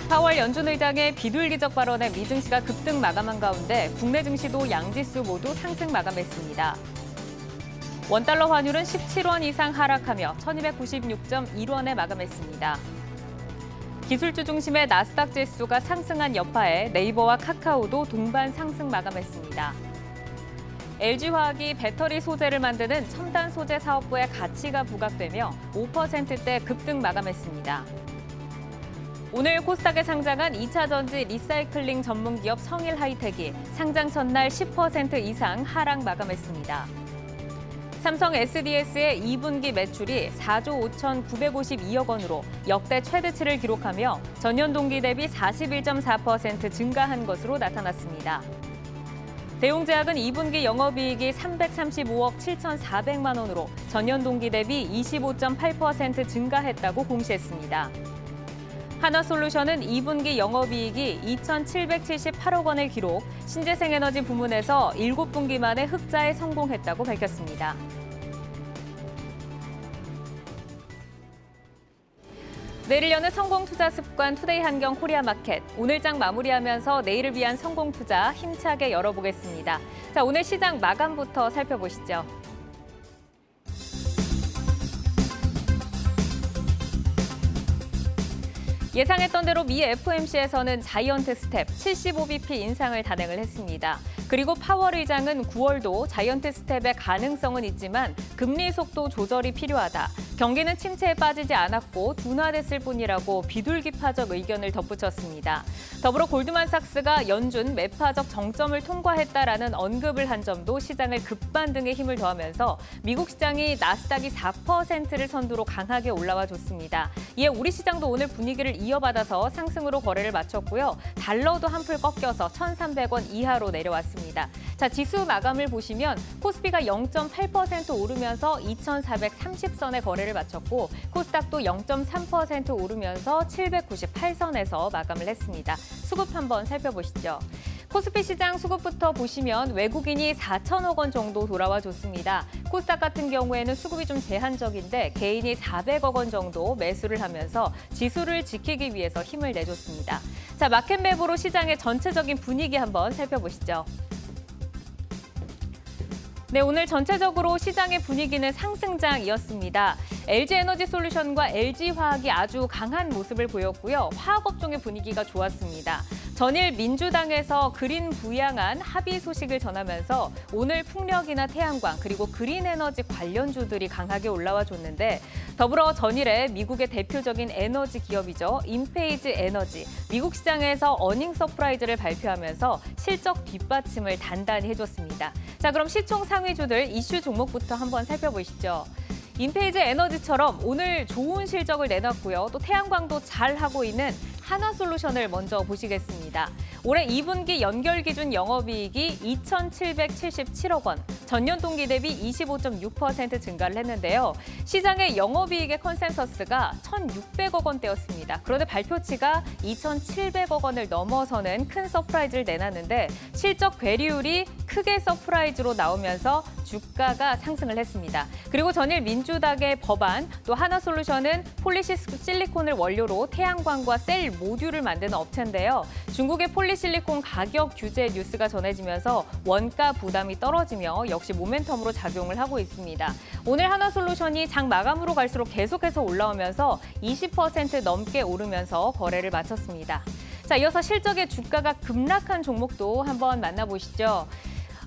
파월 연준 의장의 비둘기적 발언에 미 증시가 급등 마감한 가운데 국내 증시도 양지수 모두 상승 마감했습니다. 원달러 환율은 17원 이상 하락하며 1296.1원에 마감했습니다. 기술주 중심의 나스닥 지수가 상승한 여파에 네이버와 카카오도 동반 상승 마감했습니다. LG화학이 배터리 소재를 만드는 첨단 소재 사업부에 가치가 부각되며 5%대 급등 마감했습니다. 오늘 코스닥에 상장한 2차 전지 리사이클링 전문 기업 성일하이텍이 상장 첫날 10% 이상 하락 마감했습니다. 삼성 SDS의 2분기 매출이 4조 5,952억 원으로 역대 최대치를 기록하며 전년 동기 대비 41.4% 증가한 것으로 나타났습니다. 대웅제약은 2분기 영업이익이 335억 7,400만 원으로 전년 동기 대비 25.8% 증가했다고 공시했습니다. 하나솔루션은 2분기 영업이익이 2,778억 원을 기록, 신재생에너지 부문에서 7분기 만에 흑자에 성공했다고 밝혔습니다. 내일 여는 성공투자 습관 투데이 한경 코리아마켓. 오늘 장 마무리하면서 내일을 위한 성공투자 힘차게 열어보겠습니다. 자, 오늘 시장 마감부터 살펴보시죠. 예상했던 대로 미 FOMC에서는 자이언트 스텝 75bp 인상을 단행을 했습니다. 그리고 파월 의장은 9월도 자이언트 스텝의 가능성은 있지만 금리 속도 조절이 필요하다. 경기는 침체에 빠지지 않았고 둔화됐을 뿐이라고 비둘기파적 의견을 덧붙였습니다. 더불어 골드만삭스가 연준 매파적 정점을 통과했다라는 언급을 한 점도 시장을 급반등에 힘을 더하면서 미국 시장이 나스닥이 4%를 선두로 강하게 올라와 줬습니다. 이에 우리 시장도 오늘 분위기를 이어받아서 상승으로 거래를 마쳤고요. 달러도 한풀 꺾여서 1,300원 이하로 내려왔습니다. 자, 지수 마감을 보시면 코스피가 0.8% 오르면서 2,430선에 거래를 마쳤고 코스닥도 0.3% 오르면서 798선에서 마감을 했습니다. 수급 한번 살펴보시죠. 코스피 시장 수급부터 보시면 외국인이 4천억 원 정도 돌아와 줬습니다. 코스닥 같은 경우에는 수급이 좀 제한적인데 개인이 400억 원 정도 매수를 하면서 지수를 지키기 위해서 힘을 내줬습니다. 자, 마켓맵으로 시장의 전체적인 분위기 한번 살펴보시죠. 네, 오늘 전체적으로 시장의 분위기는 상승장이었습니다. LG에너지솔루션과 LG화학이 아주 강한 모습을 보였고요. 화학업종의 분위기가 좋았습니다. 전일 민주당에서 그린 부양안 합의 소식을 전하면서 오늘 풍력이나 태양광 그리고 그린에너지 관련주들이 강하게 올라와 줬는데 더불어 전일에 미국의 대표적인 에너지 기업이죠. 인페이즈 에너지, 미국 시장에서 어닝 서프라이즈를 발표하면서 실적 뒷받침을 단단히 해줬습니다. 자, 그럼 시총 상위주들 이슈 종목부터 한번 살펴보시죠. 인페이즈 에너지처럼 오늘 좋은 실적을 내놨고요. 또 태양광도 잘하고 있는 하나솔루션을 먼저 보시겠습니다. 올해 2분기 연결 기준 영업이익이 2,777억 원, 전년 동기 대비 25.6% 증가를 했는데요. 시장의 영업이익의 컨센서스가 1,600억 원대였습니다. 그런데 발표치가 2,700억 원을 넘어서는 큰 서프라이즈를 내놨는데 실적 괴리율이 크게 서프라이즈로 나오면서 주가가 상승을 했습니다. 그리고 전일 민주당의 법안, 또 하나솔루션은 폴리실리콘을 원료로 태양광과 셀 모듈을 만드는 업체인데요. 중국의 폴리실리콘 가격 규제 뉴스가 전해지면서 원가 부담이 떨어지며 역시 모멘텀으로 작용을 하고 있습니다. 오늘 하나솔루션이 장 마감으로 갈수록 계속해서 올라오면서 20% 넘게 오르면서 거래를 마쳤습니다. 자, 이어서 실적의 주가가 급락한 종목도 한번 만나보시죠.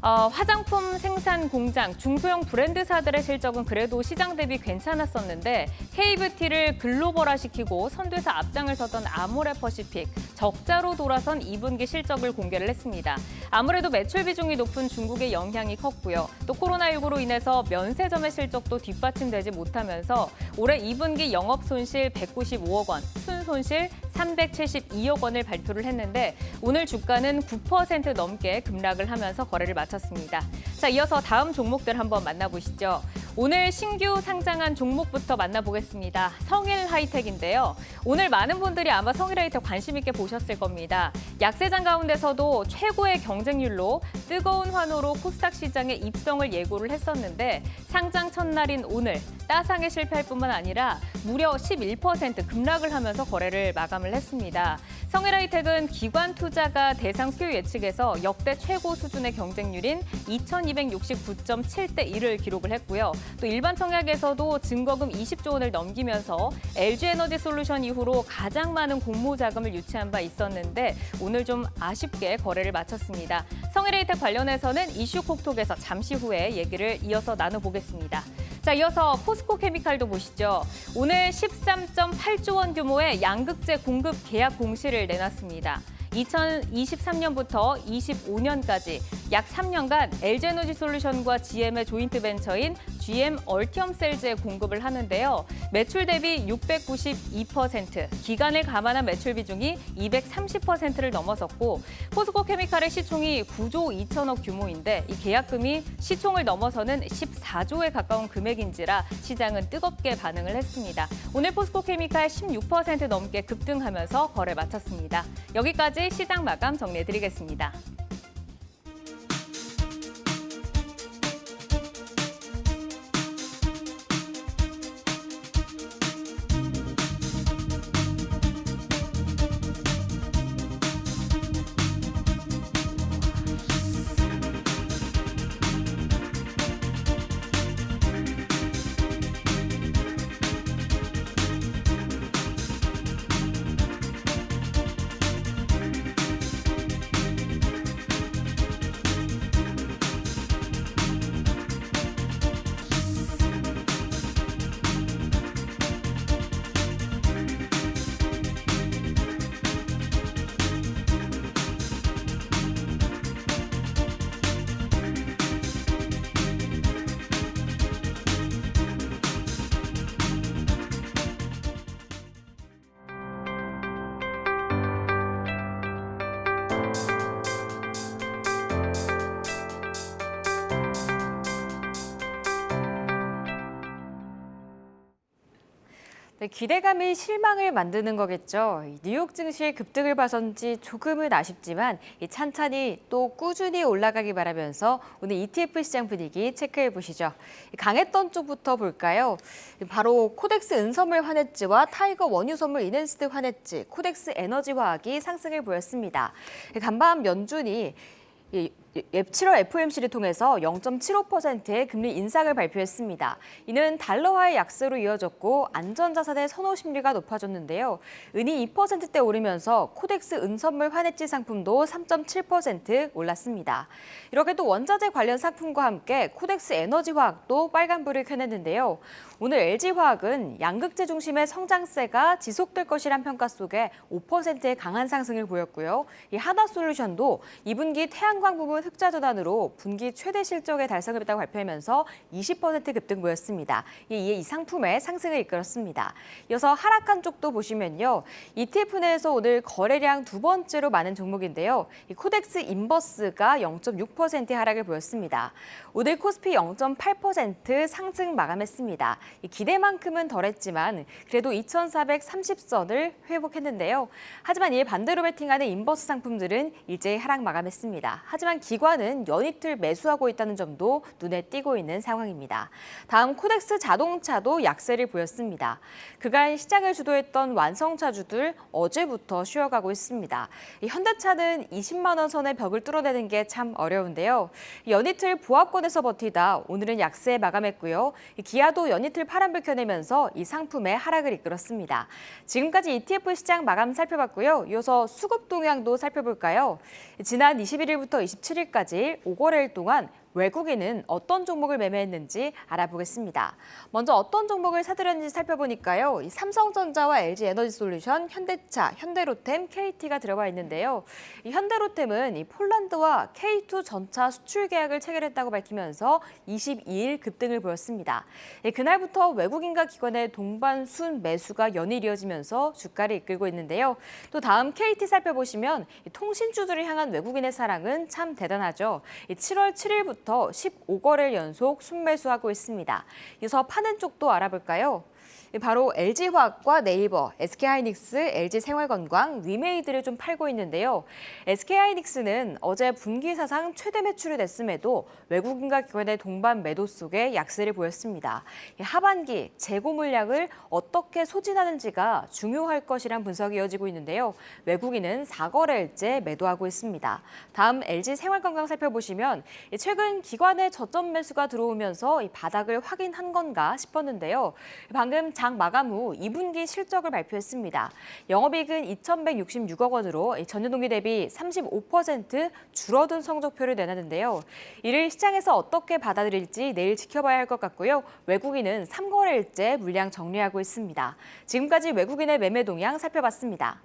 화장품 생산 공장, 중소형 브랜드사들의 실적은 그래도 시장 대비 괜찮았었는데 K뷰티를 글로벌화시키고 선두에서 앞장을 섰던 아모레퍼시픽, 적자로 돌아선 2분기 실적을 공개를 했습니다. 아무래도 매출 비중이 높은 중국의 영향이 컸고요. 또 코로나19로 인해서 면세점의 실적도 뒷받침되지 못하면서 올해 2분기 영업 손실 195억 원, 순손실 372억 원을 발표를 했는데 오늘 주가는 9% 넘게 급락을 하면서 거래를 마쳤습니다. 자, 이어서 다음 종목들 한번 만나보시죠. 오늘 신규 상장한 종목부터 만나보겠습니다. 성일하이텍인데요. 오늘 많은 분들이 아마 성일하이텍 관심 있게 보셨을 겁니다. 약세장 가운데서도 최고의 경쟁률로 뜨거운 환호로 코스닥 시장에 입성을 예고를 했었는데 상장 첫날인 오늘 따상에 실패할 뿐만 아니라 무려 11% 급락을 하면서 거래를 마감을 했습니다. 성일하이텍은 기관 투자가 대상 수요 예측에서 역대 최고 수준의 경쟁률인 2,269.7대 1을 기록을 했고요. 또 일반 청약에서도 증거금 20조 원을 넘기면서 LG에너지솔루션 이후로 가장 많은 공모 자금을 유치한 바 있었는데 오늘 좀 아쉽게 거래를 마쳤습니다. 성일하이텍 관련해서는 이슈 콕톡에서 잠시 후에 얘기를 이어서 나눠보겠습니다. 자, 이어서 포스코케미칼도 보시죠. 오늘 13.8조 원 규모의 양극재 공급 계약 공시를 내놨습니다. 2023년부터 25년까지 약 3년간 LG에너지솔루션과 GM의 조인트 벤처인 GM 얼티엄셀즈에 공급을 하는데요. 매출 대비 692%, 기간을 감안한 매출 비중이 230%를 넘어섰고 포스코케미칼의 시총이 9조 2천억 규모인데 이 계약금이 시총을 넘어서는 14조에 가까운 금액인지라 시장은 뜨겁게 반응을 했습니다. 오늘 포스코케미칼 16% 넘게 급등하면서 거래 마쳤습니다. 여기까지 시장 마감 정리해드리겠습니다. 네, 기대감이 실망을 만드는 거겠죠. 뉴욕 증시의 급등을 봐서인지 조금은 아쉽지만 찬찬히 또 꾸준히 올라가기 바라면서 오늘 ETF 시장 분위기 체크해 보시죠. 강했던 쪽부터 볼까요? 바로 코덱스 은선물 환해지와 타이거 원유 선물 이넨스드 환해지, 코덱스 에너지화학이 상승을 보였습니다. 간밤 연준이 7월 FOMC를 통해서 0.75%의 금리 인상을 발표했습니다. 이는 달러화의 약세로 이어졌고 안전자산의 선호 심리가 높아졌는데요. 은이 2%대 오르면서 코덱스 은선물 환해지 상품도 3.7% 올랐습니다. 이렇게 또 원자재 관련 상품과 함께 코덱스 에너지화학도 빨간불을 켜냈는데요. 오늘 LG화학은 양극재 중심의 성장세가 지속될 것이란 평가 속에 5%의 강한 상승을 보였고요. 이 하나솔루션도 2분기 태양광 부분 흑자 전환으로 분기 최대 실적에 달성을 했다고 발표하면서 20% 급등 보였습니다. 이에 이 상품의 상승을 이끌었습니다. 이어서 하락한 쪽도 보시면요. ETF 내에서 오늘 거래량 두 번째로 많은 종목인데요. 이 코덱스 인버스가 0.6%의 하락을 보였습니다. 오늘 코스피 0.8% 상승 마감했습니다. 기대만큼은 덜했지만 그래도 2,430선을 회복했는데요. 하지만 이에 반대로 베팅하는 인버스 상품들은 일제히 하락 마감했습니다. 하지만 기관은 연이틀 매수하고 있다는 점도 눈에 띄고 있는 상황입니다. 다음 코덱스 자동차도 약세를 보였습니다. 그간 시장을 주도했던 완성차주들 어제부터 쉬어가고 있습니다. 현대차는 20만 원 선의 벽을 뚫어내는 게 참 어려운데요. 연이틀 보합권에서 버티다 오늘은 약세에 마감했고요. 기아도 연이틀 파란불 켜내면서 이 상품의 하락을 이끌었습니다. 지금까지 ETF 시장 마감 살펴봤고요. 이어서 수급 동향도 살펴볼까요? 지난 21일부터 27일까지 5거래일 동안 외국인은 어떤 종목을 매매했는지 알아보겠습니다. 먼저 어떤 종목을 사들였는지 살펴보니까요. 이 삼성전자와 LG에너지솔루션, 현대차, 현대로템, KT가 들어가 있는데요. 이 현대로템은 이 폴란드와 K2 전차 수출 계약을 체결했다고 밝히면서 22일 급등을 보였습니다. 그날부터 외국인과 기관의 동반순 매수가 연일 이어지면서 주가를 이끌고 있는데요. 또 다음 KT 살펴보시면 통신주들을 향한 외국인의 사랑은 참 대단하죠. 7월 7일부터 15거래일 연속 순매수하고 있습니다. 이어서 파는 쪽도 알아볼까요? 바로 LG화학과 네이버, SK하이닉스, LG생활건강, 위메이드를 좀 팔고 있는데요. SK하이닉스는 어제 분기 사상 최대 매출이 냈음에도 외국인과 기관의 동반 매도 속에 약세를 보였습니다. 하반기 재고 물량을 어떻게 소진하는지가 중요할 것이란 분석이 이어지고 있는데요. 외국인은 4거래일째 매도하고 있습니다. 다음 LG생활건강 살펴보시면 최근 기관의 저점 매수가 들어오면서 이 바닥을 확인한 건가 싶었는데요. 방금 장 마감 후 2분기 실적을 발표했습니다. 영업이익은 2,166억 원으로 전년 동기 대비 35% 줄어든 성적표를 내놨는데요. 이를 시장에서 어떻게 받아들일지 내일 지켜봐야 할 것 같고요. 외국인은 3거래일째 물량 정리하고 있습니다. 지금까지 외국인의 매매 동향 살펴봤습니다.